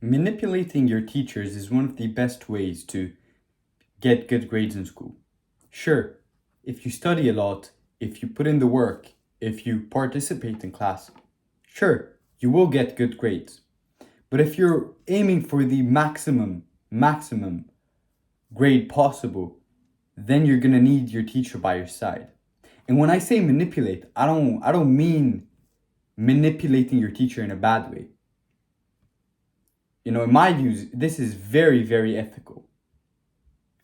Manipulating your teachers is one of the best ways to get good grades in school. Sure, if you study a lot, if you put in the work, if you participate in class, sure, you will get good grades. But if you're aiming for the maximum grade possible, then you're gonna need your teacher by your side. And when I say manipulate, I don't mean manipulating your teacher in a bad way. In my views, this is very, very ethical.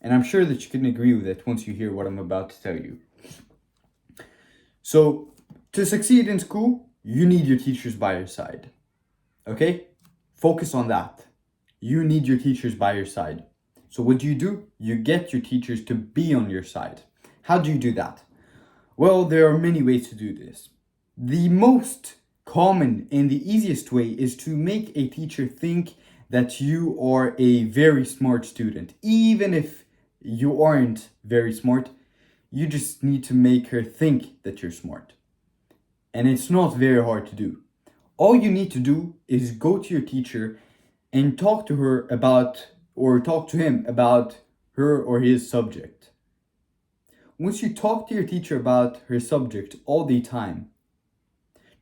And I'm sure that you can agree with it once you hear what I'm about to tell you. So, to succeed in school, you need your teachers by your side. Okay? Focus on that. You need your teachers by your side. So, what do? You get your teachers to be on your side. How do you do that? Well, there are many ways to do this. The most common and the easiest way is to make a teacher think that you are a very smart student. Even if you aren't very smart, you just need to make her think that you're smart. And it's not very hard to do. All you need to do is go to your teacher and talk to her about, or talk to him about her or his subject. Once you talk to your teacher about her subject all the time,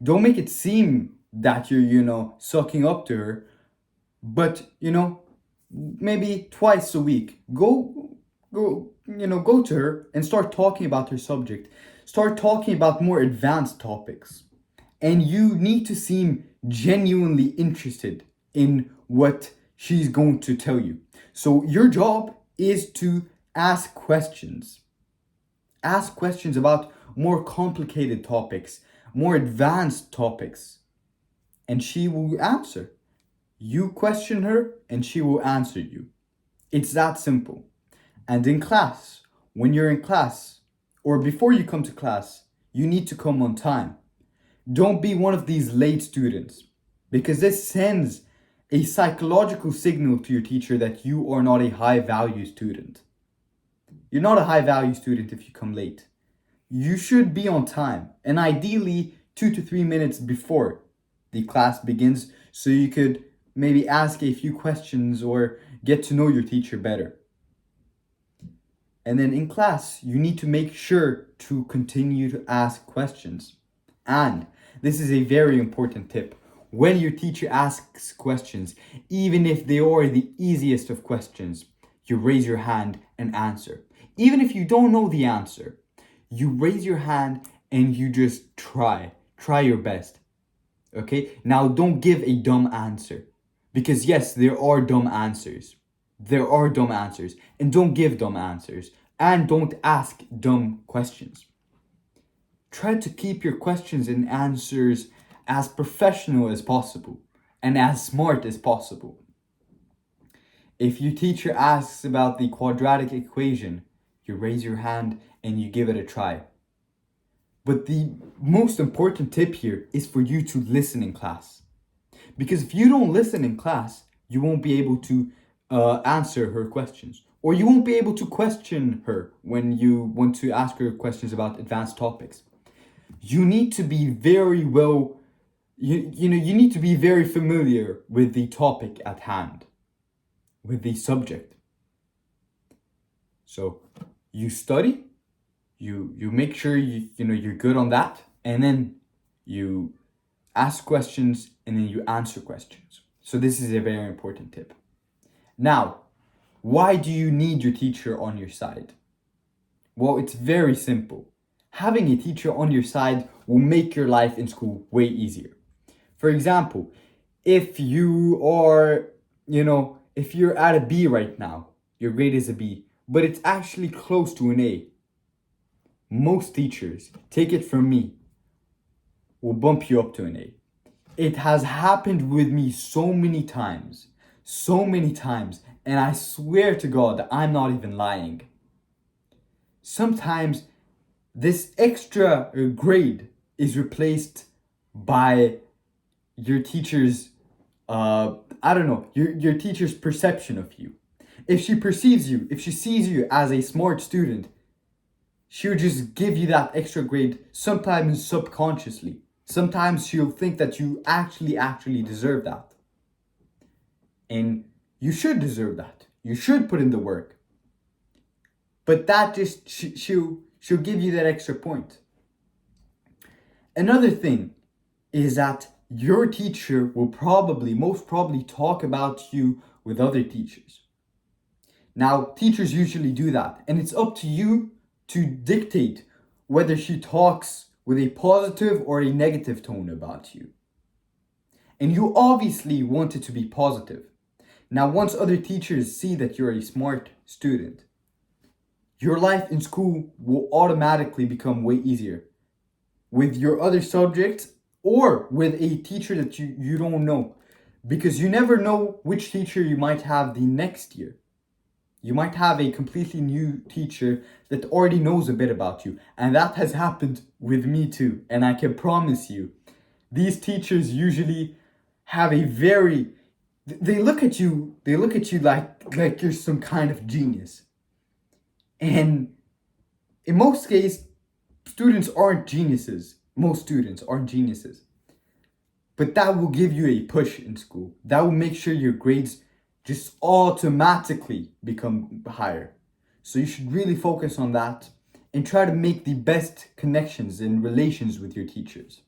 don't make it seem that you're, sucking up to her, but, maybe twice a week, go to her and start talking about her subject. Start talking about more advanced topics. And you need to seem genuinely interested in what she's going to tell you. So your job is to ask questions. Ask questions about more complicated topics, more advanced topics, and she will answer. You question her and she will answer you. It's that simple. And in class, when you're in class, or before you come to class, you need to come on time. Don't be one of these late students, because this sends a psychological signal to your teacher that you are not a high value student. You're not a high value student if you come late. You should be on time, and ideally 2 to 3 minutes before the class begins, so you could maybe ask a few questions or get to know your teacher better. And then in class, you need to make sure to continue to ask questions. And this is a very important tip. When your teacher asks questions, even if they are the easiest of questions, you raise your hand and answer. Even if you don't know the answer, you raise your hand and you just try your best. Okay? Now don't give a dumb answer, because yes, there are dumb answers. And don't give dumb answers, and don't ask dumb questions. Try to keep your questions and answers as professional as possible and as smart as possible. If your teacher asks about the quadratic equation, you raise your hand and you give it a try. But the most important tip here is for you to listen in class. Because if you don't listen in class, you won't be able to answer her questions. Or you won't be able to question her when you want to ask her questions about advanced topics. You need to be very you need to be very familiar with the topic at hand, with the subject. So you study, you make sure you're good on that, and then you ask questions and then you answer questions. So this is a very important tip. Now, why do you need your teacher on your side? Well, it's very simple. Having a teacher on your side will make your life in school way easier. For example, if you are, if you're at a B right now, your grade is a B, but it's actually close to an A. Most teachers, take it from me, will bump you up to an A. It has happened with me so many times, and I swear to God that I'm not even lying. Sometimes this extra grade is replaced by your teacher's, your teacher's perception of you. If she sees you as a smart student, she'll just give you that extra grade, sometimes subconsciously. Sometimes she'll think that you actually deserve that. And you should deserve that. You should put in the work. But that just, she'll give you that extra point. Another thing is that your teacher will most probably talk about you with other teachers. Now, teachers usually do that, and it's up to you to dictate whether she talks with a positive or a negative tone about you. And you obviously want it to be positive. Now, once other teachers see that you're a smart student, your life in school will automatically become way easier with your other subjects or with a teacher that you don't know, because you never know which teacher you might have the next year. You might have a completely new teacher that already knows a bit about you. And that has happened with me too. And I can promise you, these teachers usually have they look at you like you're some kind of genius. And in most cases, students aren't geniuses. Most students aren't geniuses. But that will give you a push in school. That will make sure your grades just automatically become higher. So you should really focus on that and try to make the best connections and relations with your teachers.